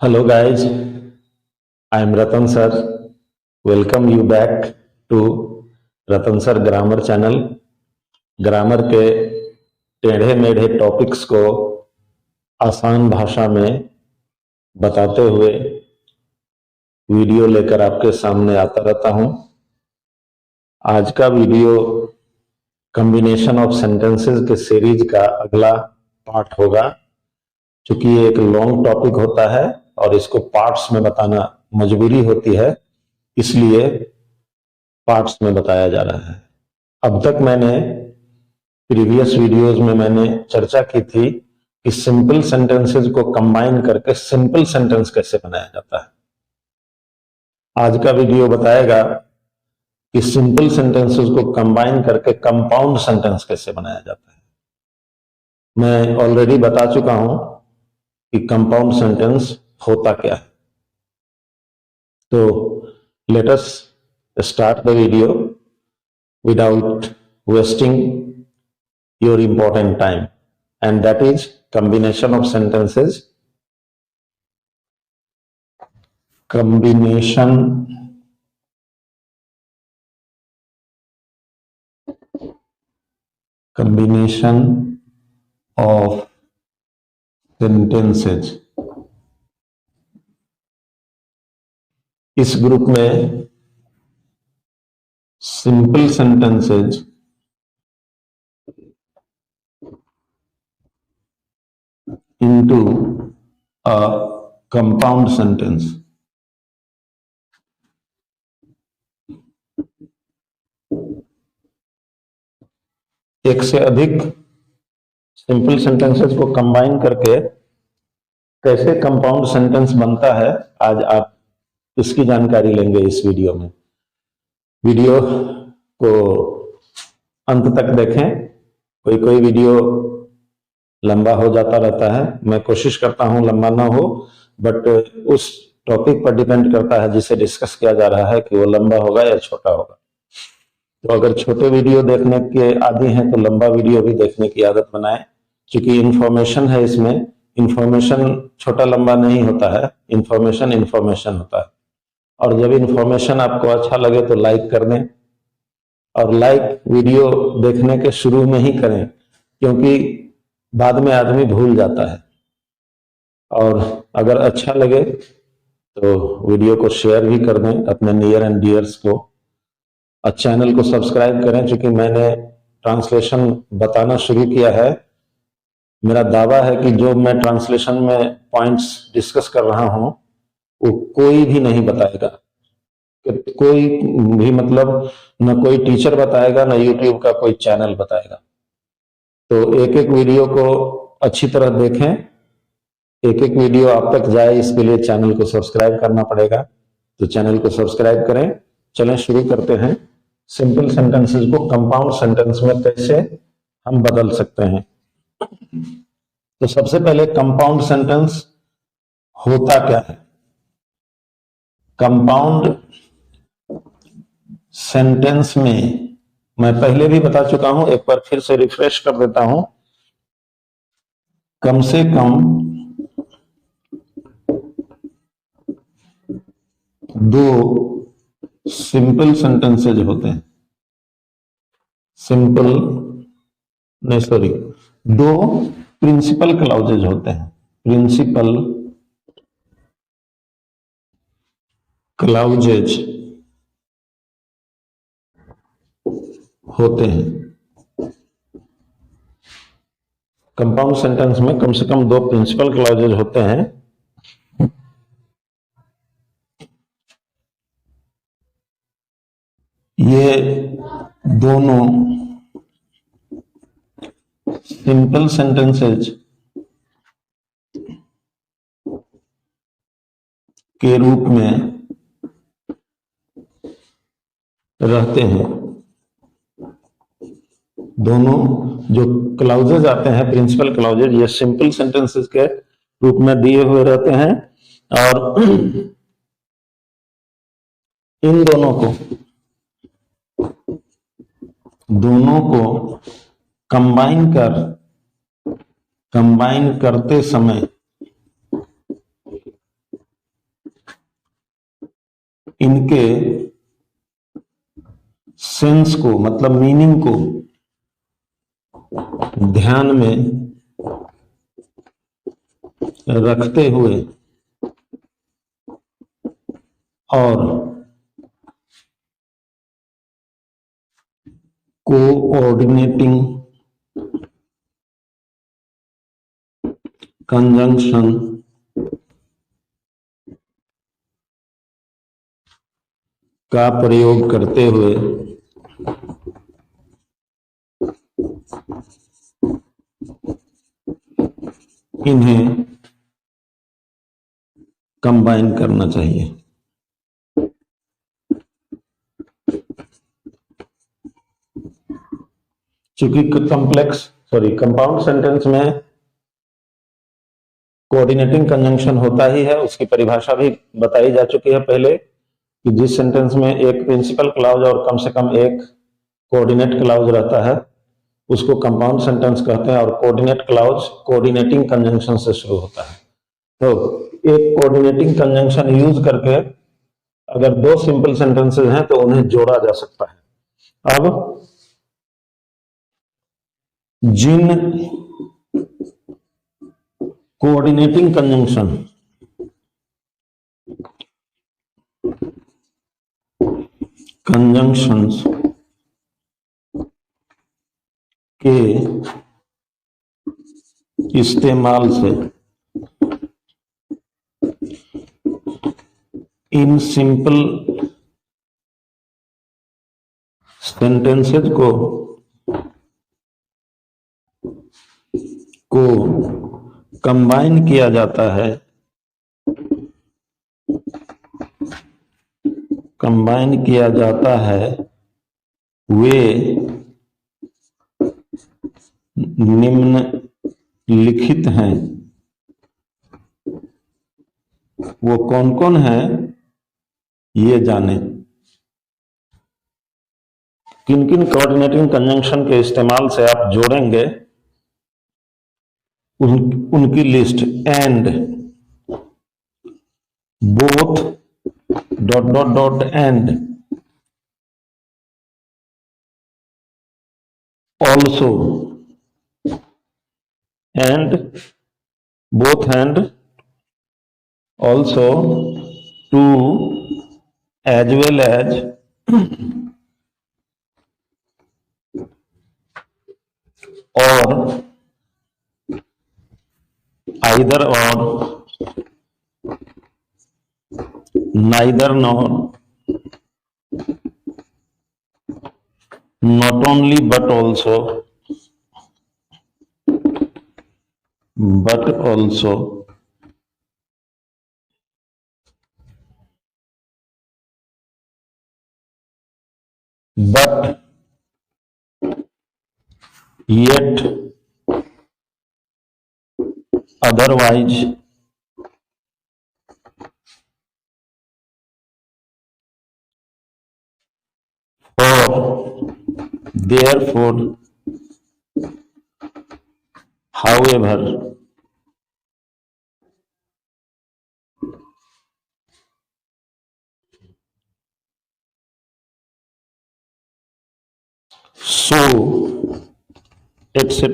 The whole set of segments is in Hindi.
Hello guys, I am Ratan sir. Welcome you back to Ratan sir grammar channel. Grammar के टेढ़े मेढ़े टॉपिक्स को आसान भाषा में बताते हुए वीडियो लेकर आपके सामने आता रहता हूं। आज का वीडियो कॉम्बिनेशन ऑफ सेंटेंसेस के सीरीज का अगला पार्ट होगा। चूंकि ये एक लॉन्ग टॉपिक होता है और इसको पार्ट्स में बताना मजबूरी होती है, इसलिए पार्ट्स में बताया जा रहा है। अब तक मैंने प्रीवियस वीडियोस में मैंने चर्चा की थी कि सिंपल सेंटेंसेस को कंबाइन करके सिंपल सेंटेंस कैसे बनाया जाता है। आज का वीडियो बताएगा कि सिंपल सेंटेंसेस को कंबाइन करके कंपाउंड सेंटेंस कैसे बनाया जाता है। मैं ऑलरेडी बता चुका हूं कि कंपाउंड सेंटेंस होता क्या है। तो let us start the video without wasting your important time, and that is combination of sentences. Combination of sentences. इस ग्रुप में simple sentences into a compound sentence. एक से अधिक सिंपल सेंटेंसेस को कंबाइन करके कैसे कंपाउंड सेंटेंस बनता है, आज आप इसकी जानकारी लेंगे इस वीडियो में। वीडियो को अंत तक देखें। कोई कोई वीडियो लंबा हो जाता रहता है, मैं कोशिश करता हूं लंबा ना हो, बट उस टॉपिक पर डिपेंड करता है जिसे डिस्कस किया जा रहा है कि वो लंबा होगा या छोटा होगा। तो अगर छोटे वीडियो देखने के आदी हैं तो लंबा वीडियो भी देखने की आदत बनाएं। क्योंकि इंफॉर्मेशन है इसमें, इंफॉर्मेशन छोटा लंबा नहीं होता है, इंफॉर्मेशन होता है। और जब इंफॉर्मेशन आपको अच्छा लगे तो लाइक कर दें, और लाइक वीडियो देखने के शुरू में ही करें, क्योंकि बाद में आदमी भूल जाता है। और अगर अच्छा लगे तो वीडियो को शेयर भी कर दें अपने नियर एंड डियर्स को, और चैनल को सब्सक्राइब करें। क्योंकि मैंने ट्रांसलेशन बताना शुरू किया है, मेरा दावा है कि जो मैं ट्रांसलेशन में पॉइंट्स डिस्कस कर रहा हूं वो कोई भी नहीं बताएगा, कोई भी मतलब न कोई टीचर बताएगा, न यूट्यूब का कोई चैनल बताएगा। तो एक एक वीडियो को अच्छी तरह देखें, एक एक वीडियो आप तक जाए, इसके लिए चैनल को सब्सक्राइब करना पड़ेगा। तो चैनल को सब्सक्राइब करें। चलें शुरू करते हैं। सिंपल सेंटेंसेस को कंपाउंड सेंटेंस में कैसे हम बदल सकते हैं। तो सबसे पहले कंपाउंड सेंटेंस होता क्या है। कंपाउंड सेंटेंस में मैं पहले भी बता चुका हूं, एक बार फिर से रिफ्रेश कर देता हूं। कम से कम दो सिंपल सेंटेंसेज होते हैं, दो प्रिंसिपल क्लॉजेज होते हैं, प्रिंसिपल क्लॉजेज होते हैं। कंपाउंड सेंटेंस में कम से कम दो प्रिंसिपल क्लॉजेज होते हैं। ये दोनों सिंपल सेंटेंसेज के रूप में रहते हैं। दोनों जो क्लॉजेज आते हैं, प्रिंसिपल क्लॉजेज, ये सिंपल सेंटेंसेस के रूप में दिए हुए रहते हैं। और इन दोनों को कंबाइन करते समय इनके सेंस को मतलब मीनिंग को ध्यान में रखते हुए और कोऑर्डिनेटिंग कंजंक्शन का प्रयोग करते हुए इन्हें कंबाइन करना चाहिए। चूंकि कंपाउंड सेंटेंस में कोऑर्डिनेटिंग कंजंक्शन होता ही है, उसकी परिभाषा भी बताई जा चुकी है पहले कि जिस सेंटेंस में एक प्रिंसिपल क्लॉज और कम से कम एक कोऑर्डिनेट क्लॉज रहता है उसको कंपाउंड सेंटेंस कहते हैं, और कोऑर्डिनेट क्लॉज कोऑर्डिनेटिंग कंजंक्शन से शुरू होता है। तो एक कोऑर्डिनेटिंग कंजंक्शन यूज करके अगर दो सिंपल सेंटेंसेस हैं तो उन्हें जोड़ा जा सकता है। अब जिन कोऑर्डिनेटिंग कंजंक्शंस के इस्तेमाल से इन सिंपल सेंटेंसेज को कंबाइन किया जाता है, वे निम्नलिखित हैं। वो कौन कौन है ये जाने। किन किन कोऑर्डिनेटिंग कंजंक्शन के इस्तेमाल से आप जोड़ेंगे उनकी list. And, both, dot dot dot and, also, and, both and, also, too, as well as, और, either or, neither nor, not only but also, but, yet, otherwise, for, therefore, however, so, etc.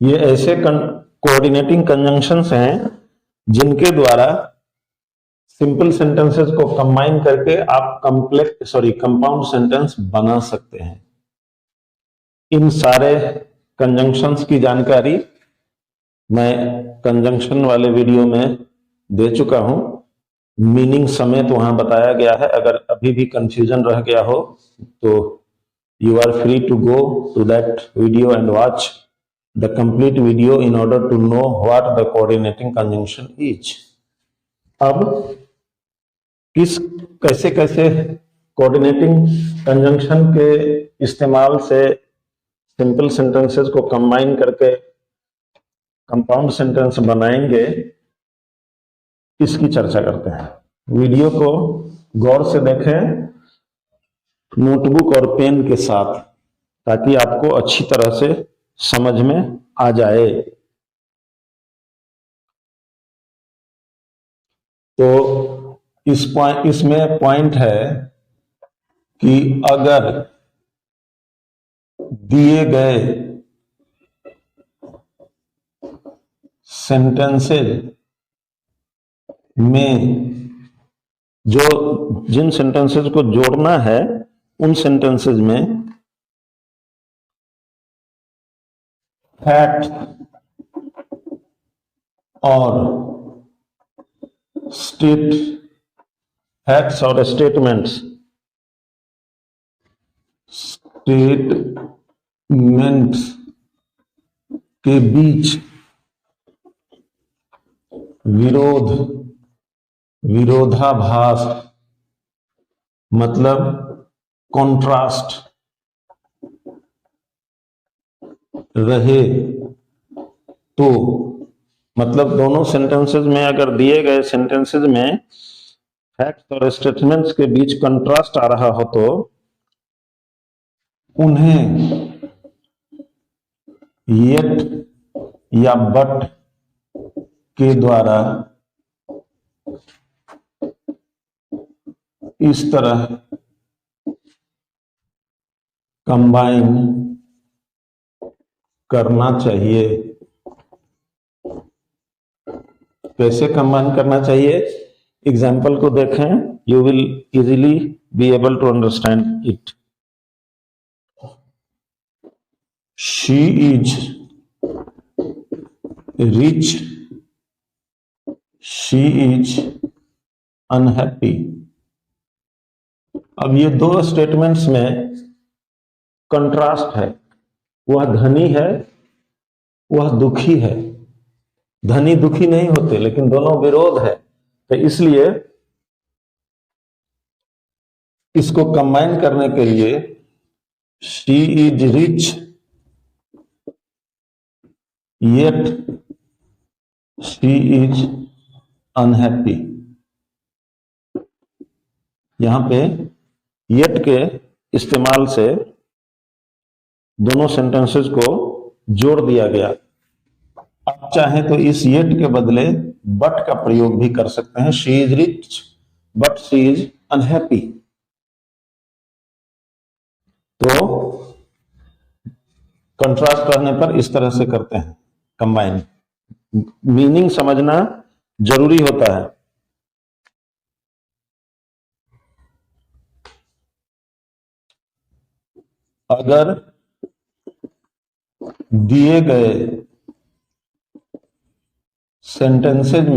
ये ऐसे कोऑर्डिनेटिंग कंजंक्शंस हैं जिनके द्वारा सिंपल सेंटेंसेस को कंबाइन करके आप कंपाउंड सेंटेंस बना सकते हैं। इन सारे कंजंक्शंस की जानकारी मैं कंजंक्शन वाले वीडियो में दे चुका हूं, मीनिंग समेत वहां बताया गया है। अगर अभी भी कंफ्यूजन रह गया हो तो you are free to go to that video and watch the complete video in order to know what the coordinating conjunction is. अब कैसे कोऑर्डिनेटिंग कंजंक्शन के इस्तेमाल से सिंपल सेंटेंसेस को कंबाइन करके कंपाउंड सेंटेंस बनाएंगे, इसकी चर्चा करते हैं। वीडियो को गौर से देखें, नोटबुक और पेन के साथ, ताकि आपको अच्छी तरह से समझ में आ जाए। तो इसमें पॉइंट है कि अगर दिए गए सेंटेंसेज में जिन सेंटेंसेज को जोड़ना है उन सेंटेंसेज में फैक्ट और फैक्ट्स और स्टेटमेंट्स के बीच विरोधाभास मतलब कॉन्ट्रास्ट रहे तो, मतलब दोनों सेंटेंसेस में अगर दिए गए सेंटेंसेस में फैक्ट्स और स्टेटमेंट्स के बीच कंट्रास्ट आ रहा हो तो उन्हें येट या बट के द्वारा इस तरह कंबाइन करना चाहिए। कैसे कंबाइन करना चाहिए? एग्जाम्पल को देखें, you will easily be able to understand it. She is rich, she is unhappy. अब ये दो स्टेटमेंट्स में कंट्रास्ट है, वह धनी है, वह दुखी है। धनी दुखी नहीं होते, लेकिन दोनों विरोध है, तो इसलिए इसको कंबाइन करने के लिए she is rich yet she is unhappy. यहां पे येट के इस्तेमाल से दोनों सेंटेंसेस को जोड़ दिया गया। आप चाहें तो इस येट के बदले बट का प्रयोग भी कर सकते हैं। She is rich but she is unhappy. तो कंट्रास्ट रहने पर इस तरह से करते हैं कंबाइन। मीनिंग समझना जरूरी होता है। अगर दिए गए सेंटेंसेज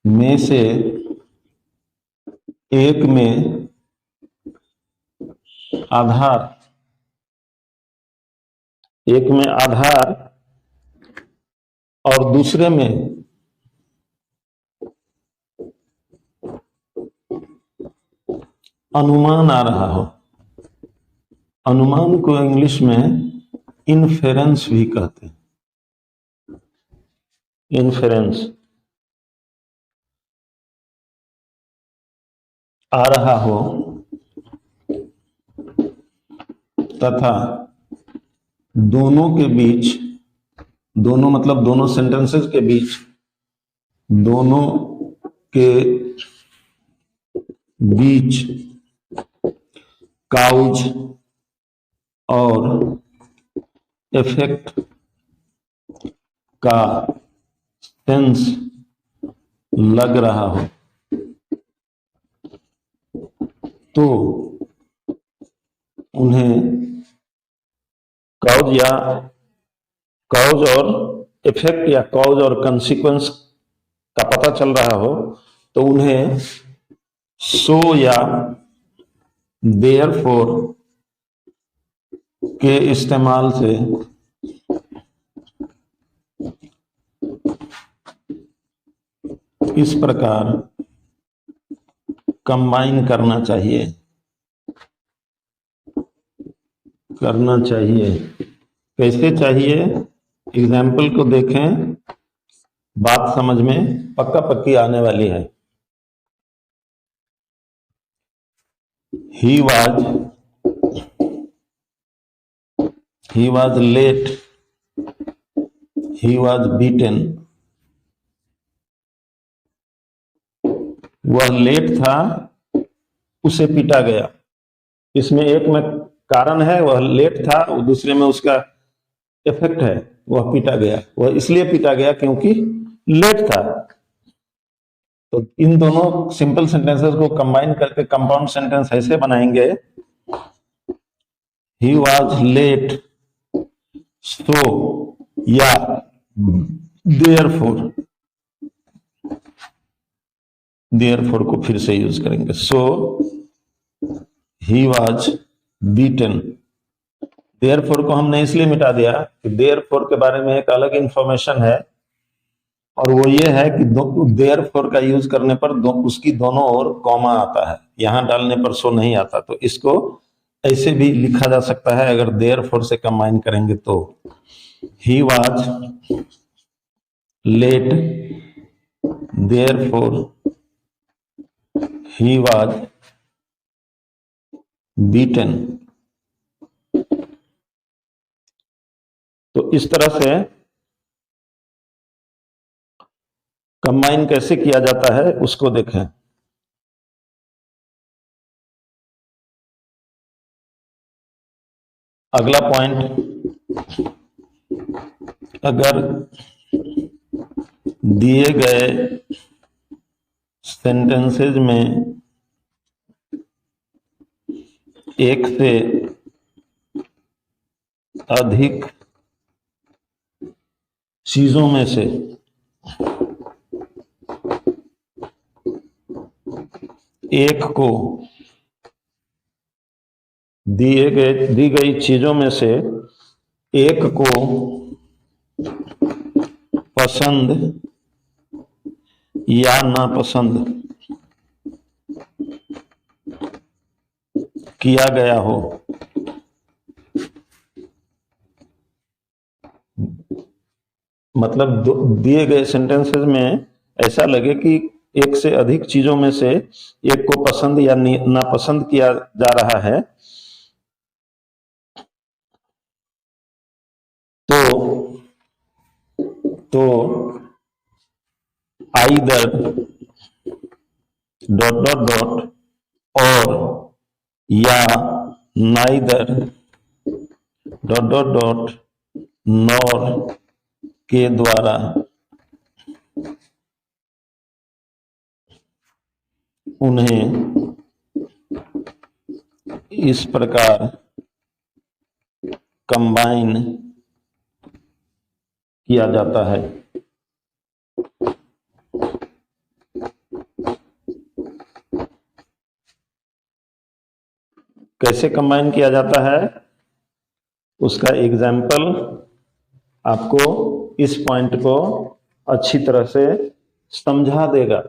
में से एक में आधार और दूसरे में अनुमान आ रहा हो, अनुमान को इंग्लिश में इन्फेरेंस भी कहते हैं। इन्फेरेंस आ रहा हो तथा दोनों के बीच, दोनों मतलब दोनों सेंटेंसेस के बीच, दोनों के बीच काउज और इफेक्ट का सेंस लग रहा हो तो उन्हें कॉज और इफेक्ट या कॉज और कंसीक्वेंस का पता चल रहा हो तो उन्हें सो या देयरफॉर के इस्तेमाल से इस प्रकार कंबाइन करना चाहिए। कैसे चाहिए? एग्जाम्पल को देखें, बात समझ में पक्का पक्की आने वाली है। He was late, he was beaten, वह लेट था, उसे पीटा गया। इसमें एक में कारण है वह लेट था, और दूसरे में उसका इफेक्ट है वह पीटा गया। वह इसलिए पीटा गया क्योंकि लेट था। तो इन दोनों सिंपल सेंटेंसेस को कंबाइन करके कंपाउंड सेंटेंस ऐसे बनाएंगे, ही वॉज लेट सो या देयरफॉर। देयरफॉर को फिर से यूज करेंगे। सो ही वॉज बीटन। देयरफॉर को हमने इसलिए मिटा दिया कि देयरफॉर के बारे में एक अलग इंफॉर्मेशन है, और वो ये है कि देयरफॉर का यूज करने पर उसकी दोनों ओर कॉमा आता है, यहां डालने पर सो नहीं आता। तो इसको ऐसे भी लिखा जा सकता है अगर देयरफॉर से कंबाइन करेंगे तो। He was late therefore he was beaten. तो इस तरह से कंबाइन कैसे किया जाता है उसको देखें। अगला पॉइंट, अगर दिए गए सेंटेंसेज में एक से अधिक चीजों में से एक को दी गई चीजों में से एक को पसंद या नापसंद किया गया हो, मतलब दिए गए सेंटेंसेस में ऐसा लगे कि एक से अधिक चीजों में से एक को पसंद या नापसंद किया जा रहा है, तो आइदर डॉट डॉट डॉट और या neither dot dot dot nor के द्वारा उन्हें इस प्रकार कंबाइन किया जाता है। कैसे कंबाइन किया जाता है उसका एग्जाम्पल आपको इस पॉइंट को अच्छी तरह से समझा देगा।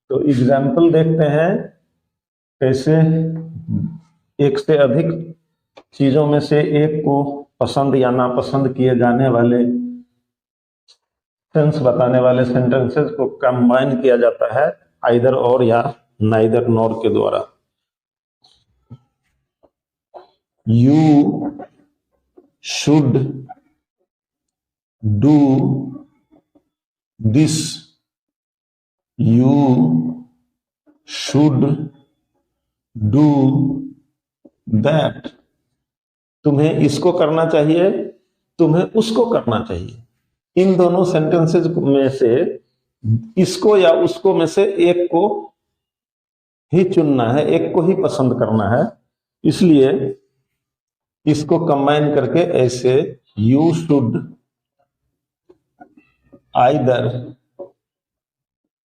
तो एग्जाम्पल देखते हैं कैसे एक से अधिक चीजों में से एक को पसंद या नापसंद किए जाने वाले सेंस बताने वाले सेंटेंसेस को कंबाइन किया जाता है आइदर और या नाइदर नॉर के द्वारा। You should do this. You should do that. तुम्हें इसको करना चाहिए, तुम्हें उसको करना चाहिए। इन दोनों सेंटेंसेस में से इसको या उसको में से एक को ही चुनना है, एक को ही पसंद करना है। इसलिए इसको कंबाइन करके ऐसे you should either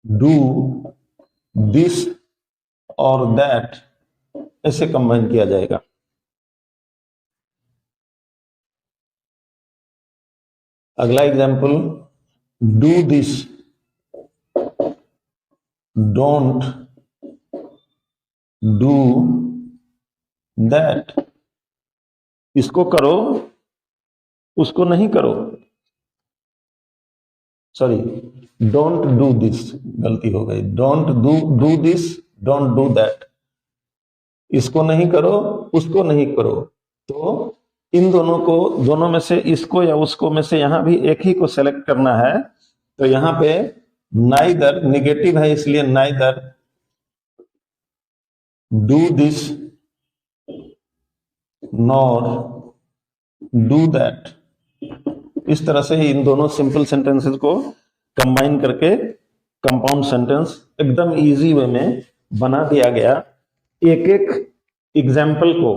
do this और दैट ऐसे कंबाइन किया जाएगा। अगला example, do this, don't do that. इसको करो, उसको नहीं करो। सॉरी, डोंट डू दिस, गलती हो गई। Don't do this, don't do that. इसको नहीं करो, उसको नहीं करो। तो इन दोनों में से इसको या उसको में से यहां भी एक ही को सेलेक्ट करना है। तो यहां पे नाइदर निगेटिव है, इसलिए neither do this nor do that. इस तरह से इन दोनों सिंपल सेंटेंसेस को कंबाइन करके कंपाउंड सेंटेंस एकदम इजी वे में बना दिया गया। एक एक एग्जाम्पल को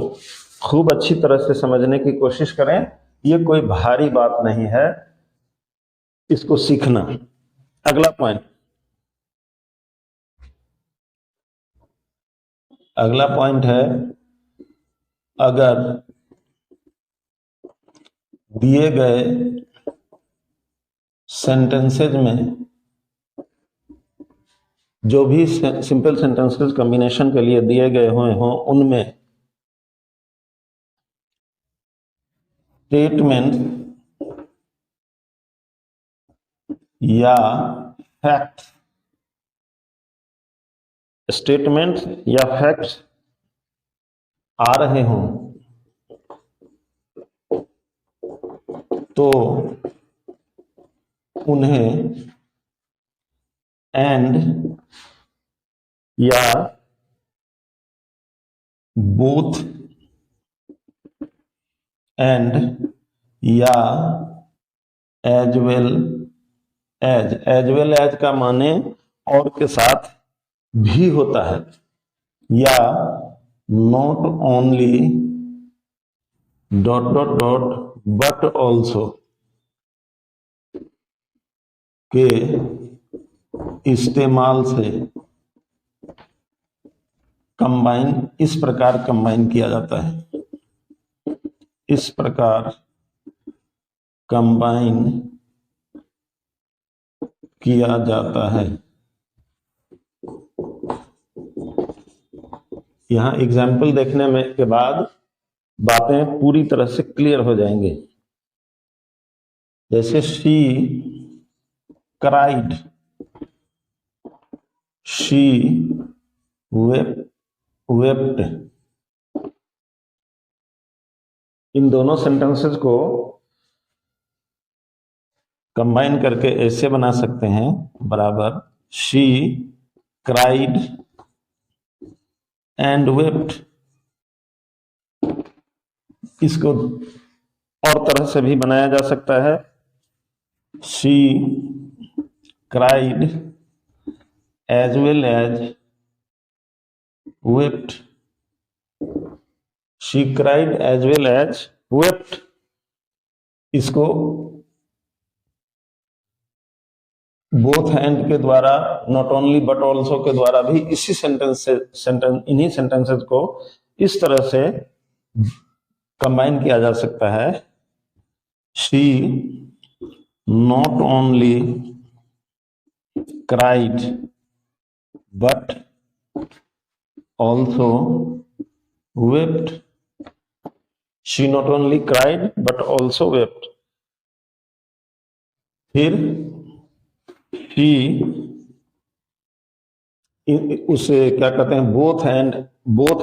खूब अच्छी तरह से समझने की कोशिश करें। ये कोई भारी बात नहीं है इसको सीखना। अगला पॉइंट, अगला पॉइंट है, अगर दिए गए सेंटेंसेज में जो भी सिंपल सेंटेंसेस कॉम्बिनेशन के लिए दिए गए हुए हों उनमें स्टेटमेंट या फैक्ट, स्टेटमेंट या फैक्ट्स आ रहे हों तो उन्हें एंड या बोथ एंड या एज वेल एज का माने और के साथ भी होता है, या not only dot dot dot but also के इस्तेमाल से कंबाइन, इस प्रकार कंबाइन किया जाता है, इस प्रकार कंबाइन किया जाता है। यहां एग्जाम्पल देखने में के बाद बातें पूरी तरह से क्लियर हो जाएंगी। जैसे शी क्राइड, शी वेप्ट। इन दोनों सेंटेंसेस को कंबाइन करके ऐसे बना सकते हैं बराबर, शी क्राइड एंड वेप्ट। इसको और तरह से भी बनाया जा सकता है, she cried as well as wept, she cried as well as wept। इसको बोथ एंड के द्वारा, नॉट ओनली बट ऑल्सो के द्वारा भी इसी इन्हीं सेंटेंसेस को इस तरह से कंबाइन किया जा सकता है, she not only cried but also wept, she not only cried but also wept। फिर she, उसे क्या कहते हैं, बोथ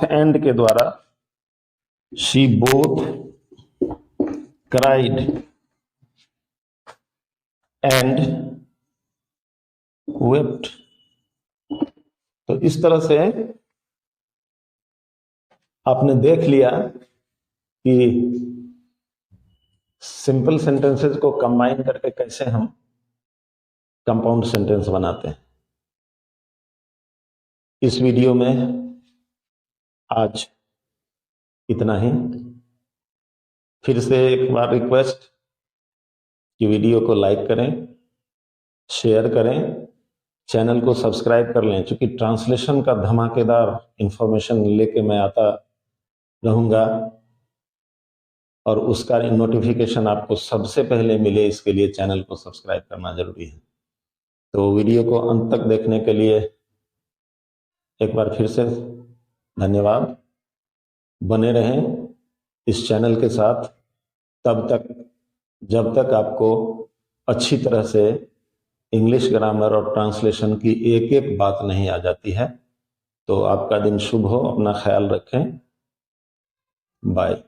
एंड के द्वारा, she both cried and wept। तो इस तरह से आपने देख लिया कि सिंपल सेंटेंसेस को कंबाइन करके कैसे हम कंपाउंड सेंटेंस बनाते हैं। इस वीडियो में आज इतना ही। फिर से एक बार रिक्वेस्ट कि वीडियो को लाइक करें, शेयर करें, चैनल को सब्सक्राइब कर लें। चूंकि ट्रांसलेशन का धमाकेदार इंफॉर्मेशन लेके मैं आता रहूंगा और उसका नोटिफिकेशन आपको सबसे पहले मिले, इसके लिए चैनल को सब्सक्राइब करना जरूरी है। तो वीडियो को अंत तक देखने के लिए एक बार फिर से धन्यवाद। बने रहें इस चैनल के साथ तब तक जब तक आपको अच्छी तरह से इंग्लिश ग्रामर और ट्रांसलेशन की एक एक बात नहीं आ जाती है। तो आपका दिन शुभ हो, अपना ख्याल रखें, बाय।